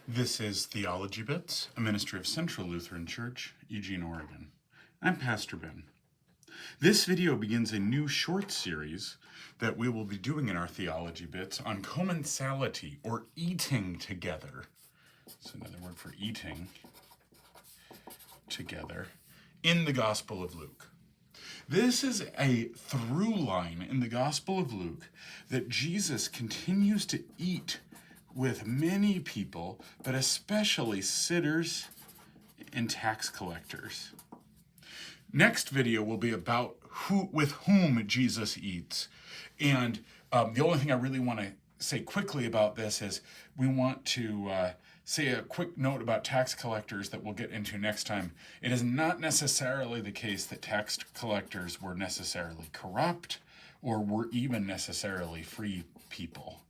This is Theology Bits, a ministry of Central Lutheran Church, Eugene, Oregon. I'm Pastor Ben. This video begins a new short series that we will be doing in our Theology Bits on Commensality, or eating together. That's another word for eating together, in the Gospel of Luke. This is a through line in the Gospel of Luke that Jesus continues to eat with many people, but especially sinners and tax collectors. Next video will be about with whom Jesus eats. And the only thing I really want to say quickly about this is we want to say a quick note about tax collectors that we'll get into next time. It is not necessarily the case that tax collectors were necessarily corrupt or were even necessarily free people.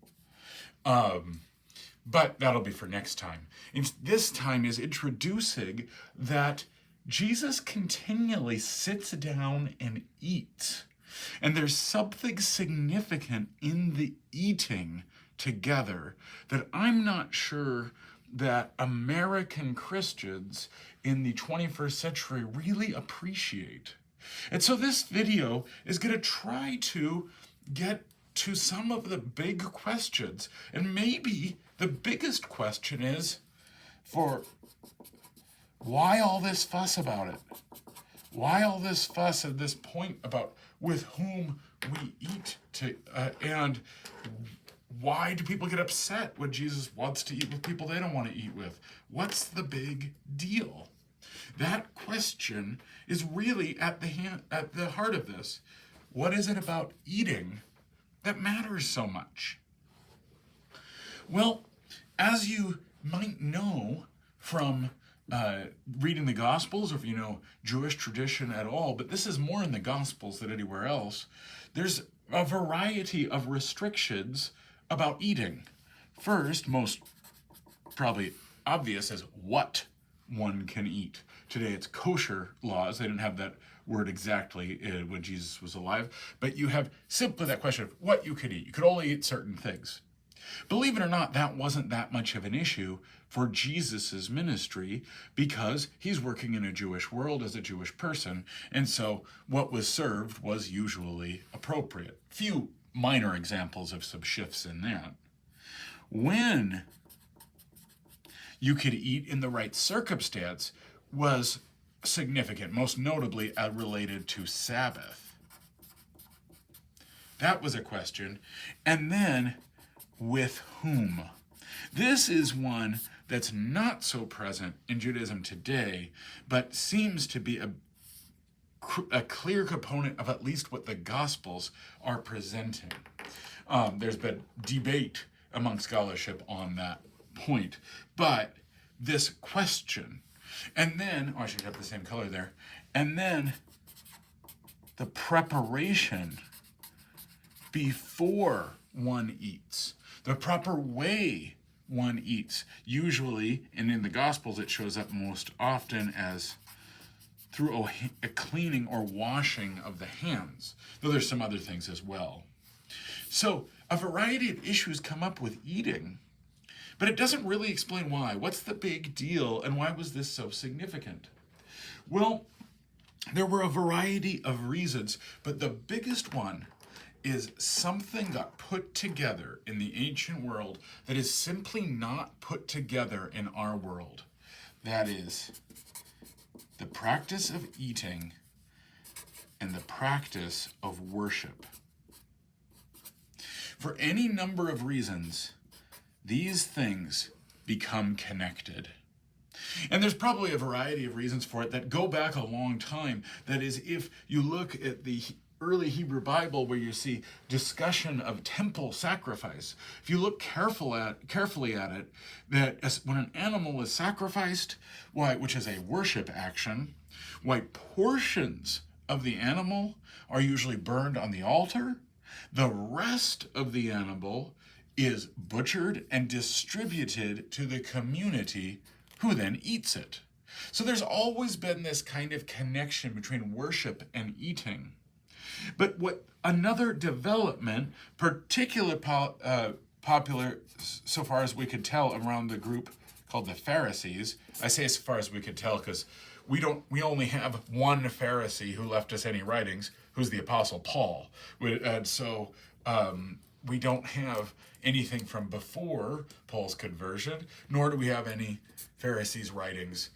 But that'll be for next time. And this time is introducing that Jesus continually sits down and eats. And there's something significant in the eating together that I'm not sure that American Christians in the 21st century really appreciate. And so this video is going to try to get to some of the big questions. And maybe the biggest question is, for why all this fuss about it? Why all this fuss at this point about with whom we eat and why do people get upset when Jesus wants to eat with people they don't want to eat with? What's the big deal? That question is really at the heart of this. What is it about eating that matters so much? Well, as you might know from reading the Gospels, or if you know Jewish tradition at all, but this is more in the Gospels than anywhere else, there's a variety of restrictions about eating. First, most probably obvious, is what one can eat. Today it's kosher laws. They didn't have that word exactly when Jesus was alive, but you have simply that question of what you could eat. You could only eat certain things. Believe it or not, that wasn't that much of an issue for Jesus's ministry because he's working in a Jewish world as a Jewish person, and so what was served was usually appropriate. Few minor examples of some shifts in that. When you could eat in the right circumstance was significant, most notably related to Sabbath. That was a question. And then, with whom? This is one that's not so present in Judaism today, but seems to be a clear component of at least what the Gospels are presenting. There's been debate among scholarship on that point, but this question, and then, I should have the same color there, and then the preparation before one eats, the proper way one eats. Usually, and in the Gospels it shows up most often as through a cleaning or washing of the hands, though there's some other things as well. So a variety of issues come up with eating, but it doesn't really explain why. What's the big deal, and why was this so significant? Well, there were a variety of reasons, but the biggest one is something got put together in the ancient world that is simply not put together in our world. That is the practice of eating and the practice of worship. For any number of reasons, these things become connected. And there's probably a variety of reasons for it that go back a long time. That is, if you look at the early Hebrew Bible where you see discussion of temple sacrifice, if you look carefully at it, that when an animal is sacrificed, which is a worship action, portions of the animal are usually burned on the altar. The rest of the animal is butchered and distributed to the community who then eats it. So there's always been this kind of connection between worship and eating. But what another development, particularly popular so far as we could tell around the group called the Pharisees. I say as far as we could tell because we only have one Pharisee who left us any writings, who's the Apostle Paul. And so we don't have anything from before Paul's conversion, nor do we have any Pharisees' writings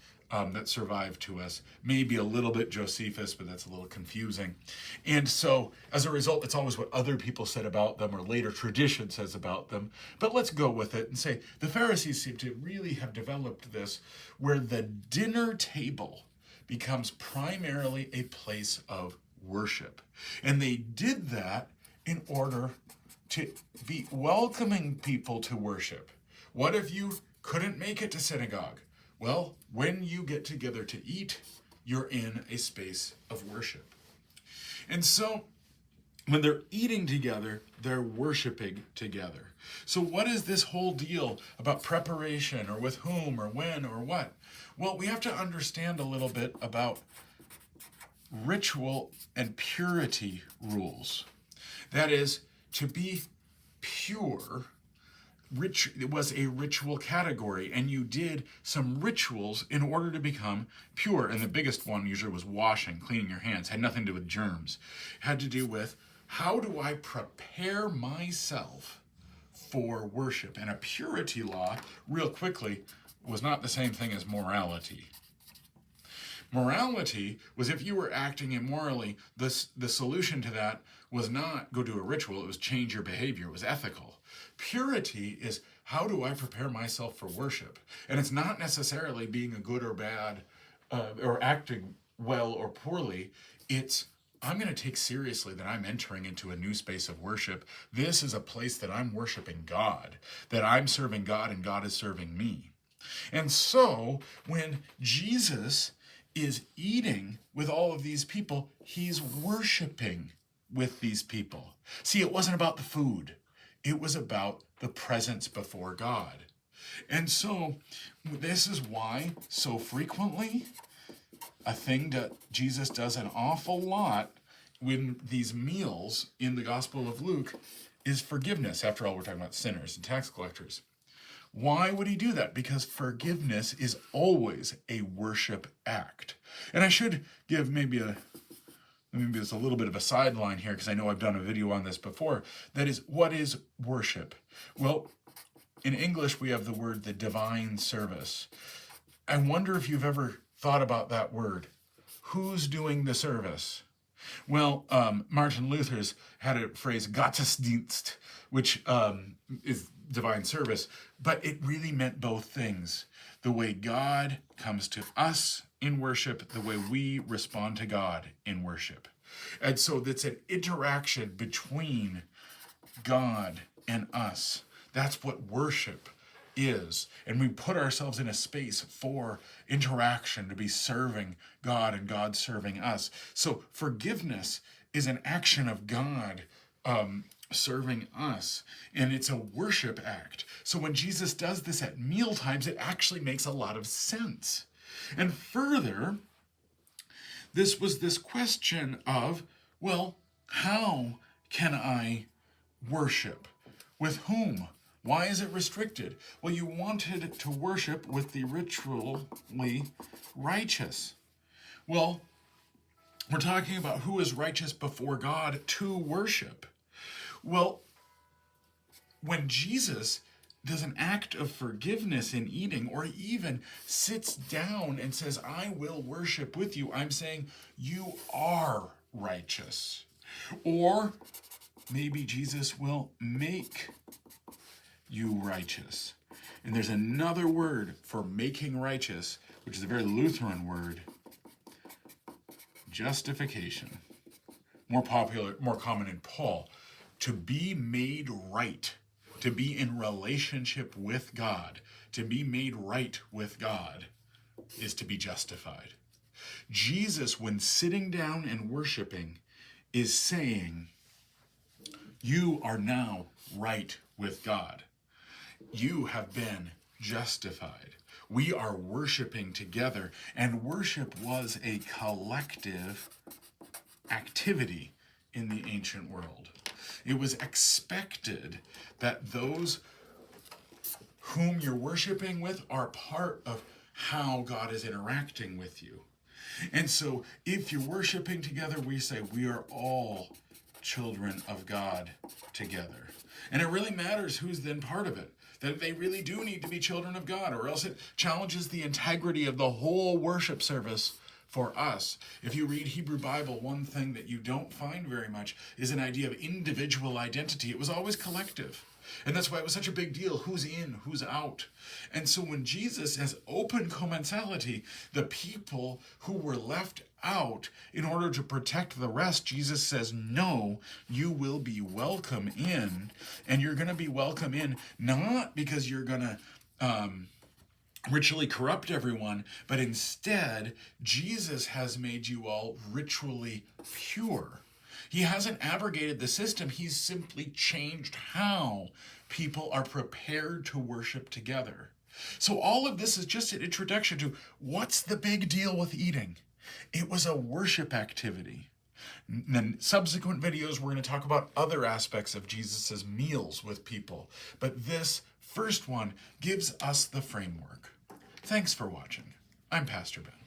that survive to us. Maybe a little bit Josephus, but that's a little confusing. And so, as a result, it's always what other people said about them or later tradition says about them. But let's go with it and say the Pharisees seem to really have developed this where the dinner table becomes primarily a place of worship. And they did that in order to be welcoming people to worship. What if you couldn't make it to synagogue? Well, when you get together to eat, you're in a space of worship. And so, when they're eating together, they're worshiping together. So what is this whole deal about preparation or with whom or when or what? Well, we have to understand a little bit about ritual and purity rules. That is, to be pure, it was a ritual category, and you did some rituals in order to become pure. And the biggest one usually was washing, cleaning your hands. It had nothing to do with germs. It had to do with, how do I prepare myself for worship? And a purity law, real quickly, was not the same thing as morality. Morality was if you were acting immorally, the solution to that was not go do a ritual, it was change your behavior, it was ethical. Purity is, how do I prepare myself for worship? And it's not necessarily being a good or bad, or acting well or poorly. It's, I'm going to take seriously that I'm entering into a new space of worship. This is a place that I'm worshiping God, that I'm serving God and God is serving me. And so when Jesus is eating with all of these people, he's worshiping with these people. See, it wasn't about the food. It was about the presence before God. And so this is why so frequently a thing that Jesus does an awful lot with these meals in the Gospel of Luke is forgiveness. After all, we're talking about sinners and tax collectors. Why would he do that? Because forgiveness is always a worship act. And I should give maybe it's a little bit of a sideline here because I know I've done a video on this before. That is, what is worship? Well, in English, we have the word the divine service. I wonder if you've ever thought about that word. Who's doing the service? Well, Martin Luther's had a phrase, Gottesdienst, which is divine service, but it really meant both things. The way God comes to us in worship, the way we respond to God in worship. And so that's an interaction between God and us. That's what worship is. And we put ourselves in a space for interaction, to be serving God and God serving us. So forgiveness is an action of God serving us, and it's a worship act. So when Jesus does this at meal times, it actually makes a lot of sense. And further, this was this question of, well, how can I worship? With whom? Why is it restricted? Well, you wanted to worship with the ritually righteous. Well, we're talking about who is righteous before God to worship. Well, when Jesus does an act of forgiveness in eating, or even sits down and says, I will worship with you, I'm saying you are righteous. Or maybe Jesus will make you righteous. And there's another word for making righteous, which is a very Lutheran word, justification. More popular, more common in Paul. To be made right, to be in relationship with God, to be made right with God is to be justified. Jesus, when sitting down and worshiping, is saying, you are now right with God. You have been justified. We are worshiping together, and worship was a collective activity in the ancient world. It was expected that those whom you're worshiping with are part of how God is interacting with you. And so if you're worshiping together, we say we are all children of God together. And it really matters who's then part of it, that they really do need to be children of God, or else it challenges the integrity of the whole worship service for us. If you read Hebrew Bible, one thing that you don't find very much is an idea of individual identity. It was always collective. And that's why it was such a big deal. Who's in, who's out. And so when Jesus has opened commensality, the people who were left out, in order to protect the rest, Jesus says, no, you will be welcome in. And you're going to be welcome in not because you're going to ritually corrupt everyone, but instead, Jesus has made you all ritually pure. He hasn't abrogated the system. He's simply changed how people are prepared to worship together. So all of this is just an introduction to what's the big deal with eating. It was a worship activity. In the subsequent videos, we're going to talk about other aspects of Jesus's meals with people. But this first one gives us the framework. Thanks for watching. I'm Pastor Ben.